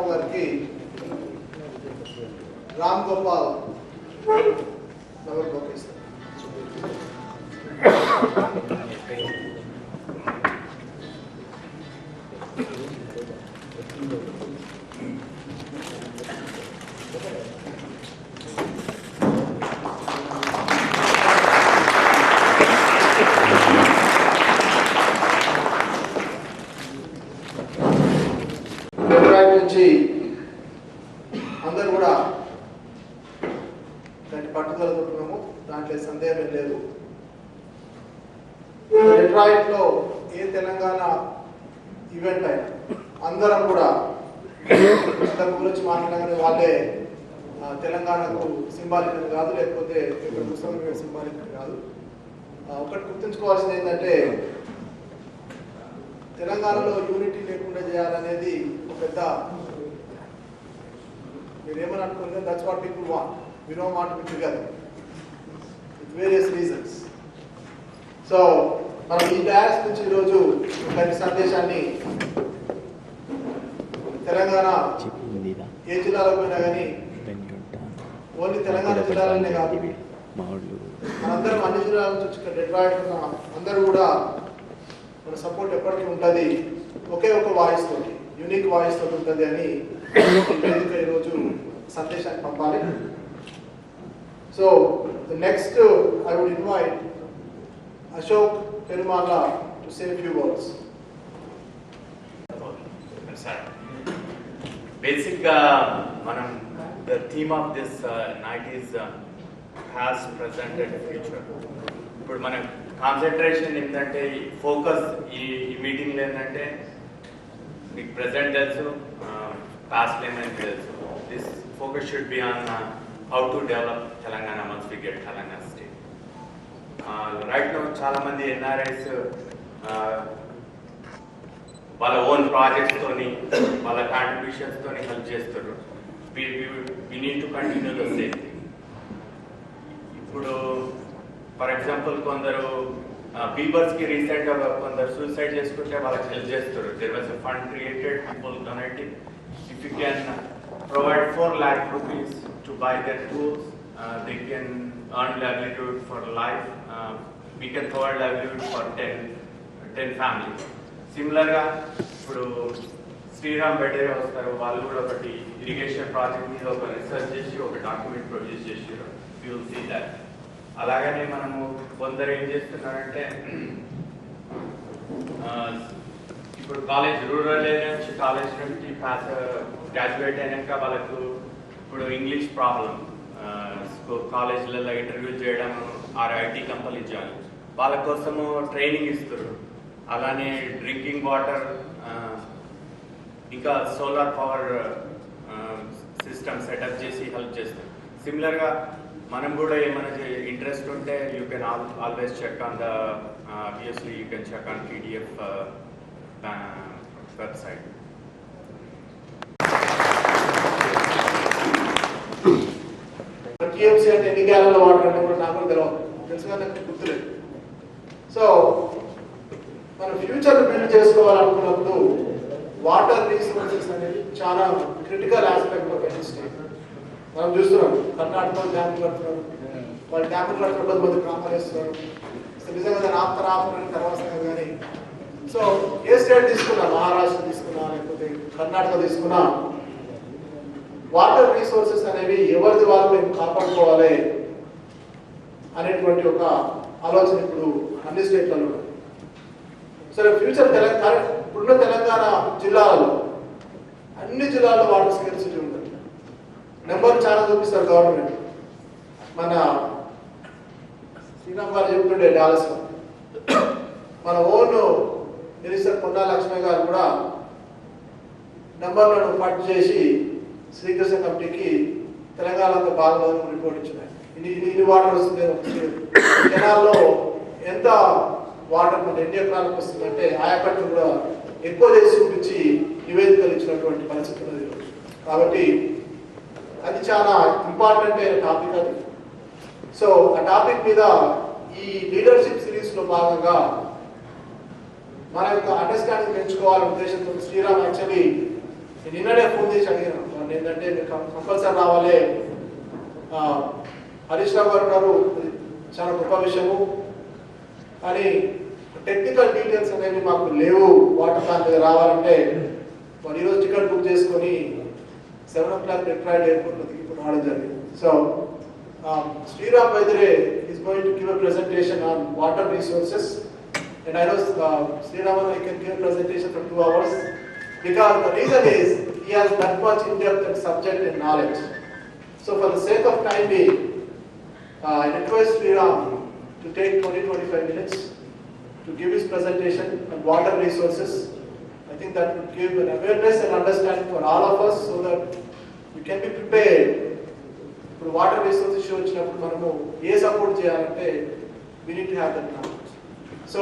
గారికి Ram Gopal Nagar okay sir. నుంచి అందరూ కూడా దాన్ని పట్టుదలతున్నాము, దాంట్లో సందేహం లేదు. డెట్రాయిట్ లో ఏ తెలంగాణ ఈవెంట్ అయినా అందరం కూడా అందరి గురించి మాట్లాడగానే వాళ్ళే తెలంగాణకు సింబాలిక్ కాదు, లేకపోతే ఇక్కడ ముస్లిం సింబాలిక్ కాదు. ఒకటి గుర్తుంచుకోవాల్సింది ఏంటంటే తెలంగాణలో యూనిటీ లేకుండా చేయాలనేది ఒక పెద్ద, మీరేమని అనుకుంటే that's what people want. We don't want to be together with various reasons. So మనం ఈ డాష్ నుంచి ఈరోజు ఒక సందేశాన్ని తెలంగాణ ఏ జిల్లాలో పోయినా కానీ ఓన్లీ తెలంగాణ జిల్లాలనే కాదు, మనందరం అన్ని జిల్లాల నుంచి డెట్రాయిట్ అందరూ కూడా మన సపోర్ట్ ఎప్పటికీ ఉంటుంది, ఒకే ఒక వాయిస్ తోటి, యూనిక్ వాయిస్ తోటి ఉంటుంది అని ఈరోజు సందేశాన్ని పంపాలి. So next I would invite Ashok Perumala to say few words. బేసిక్గా మనం the theme of this night is past, present and future. ఇప్పుడు మనం కాన్సన్ట్రేషన్ ఏంటంటే ఫోకస్ ఈ మీటింగ్లో ఏంటంటే మీకు ప్రెజెంట్ తెలుసు, పాస్ట్ ఏమైనా తెలుసు. This focus should be on how to develop Telangana once we get Telangana state. Right now చాలా మంది ఎన్ఆర్ఐస్ వాళ్ళ ఓన్ ప్రాజెక్ట్స్తోని వాళ్ళ కాంట్రిబ్యూషన్స్తోని హెల్ప్ చేస్తారు. We need to continue the same thing. ఇప్పుడు ఫర్ ఎగ్జాంపుల్ కొందరు పీపుల్స్కి రీసెంట్గా కొందరు సూసైడ్ చేసుకుంటే వాళ్ళకి హెల్ప్ చేస్తారు. There was a fund created, people donating. If you can provide 4 lakh rupees to buy their tools, they can earn livelihood for life. We can provide livelihood for 10 families. సిమిలర్గా ఇప్పుడు శ్రీరామ్ బెడేరే వస్తారు, వాళ్ళు కూడా ఒకటి irrigation project మీద ఒక research చేసి ఒక డాక్యుమెంట్ ప్రొడ్యూస్ చేసారు. You will see that. అలాగనే మనము కొందరు ఏం చేస్తున్నారంటే ఇప్పుడు కాలేజ్ రూరల్ ఏరియా నుంచి కాలేజ్ నుంచి గ్రాడ్యుయేట్ అయినాక వాళ్ళకు ఇప్పుడు ఇంగ్లీష్ ప్రాబ్లం, కాలేజీలలో ఇంటర్వ్యూ చేయడం ఆర్ ఐటీ కంపెనీ జాయిన్, వాళ్ళ కోసము ట్రైనింగ్ ఇస్తారు. అలానే డ్రింకింగ్ వాటర్, ఇంకా సోలార్ పవర్ సిస్టమ్ సెటప్ చేసి హెల్ప్ చేస్తారు. సిమిలర్గా మనం కూడా ఏమైనా ఇంట్రెస్ట్ ఉంటే you can always check on the obviously you can check on TDF website. TMC అంటే ఎన్ని గ్యాలన్ల వాటర్ అంటే కూడా నాకు తెలుసుగా, నాకు గుర్తులేదు. సో మనం ఫ్యూచర్ బిల్డ్ చేసుకోవాలనుకున్నప్పుడు వాటర్ రీసోర్సెస్ అనేది చాలా critical aspect of any state. మనం చూస్తున్నాం కర్ణాటకలో డ్యాములు కడుతున్నారు, వాళ్ళు డ్యాములు కడుతున్న మంది గ్రామాలు వేస్తున్నారు. నిజంగా దాన్ని ఆపరని తర్వాత కానీ. సో ఏ స్టేట్ తీసుకున్నా, మహారాష్ట్ర తీసుకున్నా లేకపోతే కర్ణాటక తీసుకున్నా, వాటర్ రీసోర్సెస్ అనేవి ఎవరిది వాళ్ళు మేము కాపాడుకోవాలి అనేటువంటి ఒక ఆలోచన ఇప్పుడు అన్ని స్టేట్లలో. సరే ఫ్యూచర్ తెలంగాణ, ఇప్పుడున్న తెలంగాణ జిల్లాలలో అన్ని జిల్లాల్లో వాటర్ స్కేర్సిటీ ఉంటుంది. నెంబర్ చాలా చూపిస్తారు గవర్నమెంట్. మన శ్రీరామ్ గారు చెప్తుండే డాలస్లో, మన ఓన్ మినిస్టర్ పొన్నా లక్ష్మి గారు కూడా నెంబర్లను పట్టు చేసి శ్రీకృష్ణ కమిటీకి తెలంగాణలో బాగా రిపోర్ట్ ఇచ్చినాయి. ఇన్ని వాటర్ వస్తుంది, జనాల్లో ఎంత వాటర్ మన ఎన్ని ఎకరాలకు వస్తుందంటే ఆయకట్టు కూడా ఎక్కువ చేసి చూపించి నివేదికలు ఇచ్చినటువంటి పరిస్థితి ఉన్నది. కాబట్టి అది చాలా ఇంపార్టెంట్ అయిన టాపిక్ అది. సో ఆ టాపిక్ మీద ఈ లీడర్షిప్ సిరీస్ లో భాగంగా మన యొక్క అండర్స్టాండింగ్ పెంచుకోవాలనే ఉద్దేశంతో శ్రీరామ్ యాక్చువల్లీ నేను నిన్ననే ఫోన్ చేసి అడిగాను వాళ్ళు ఏంటంటే మీరు కంపల్సరీ రావాలి, హరీష్ రావు గారు ఉన్నారు, చాలా గొప్ప విషయము, కానీ టెక్నికల్ డీటెయిల్స్ అనేవి మాకు లేవు, వాటర్ ప్లాంట్ మీద రావాలంటే వాళ్ళు ఈరోజు టికెట్ బుక్ చేసుకొని 7 o'clock డెట్రాయిట్ ఎయిర్పోర్ట్లో దిగిపోయి రావడం జరిగింది. So Sriram Vaidere is going to give a presentation on water resources, and I know Sriram can give a presentation for 2 hours because the reason is he has that much in-depth subject and knowledge. So for the sake of time being, I request Sriram to take 20-25 minutes to give his presentation on water resources. I think that would give an awareness and understanding for all of us so that we can be prepared. ఇప్పుడు water resource issue వచ్చినప్పుడు మనము ఏ support చేయాలంటే we need to have that knowledge. So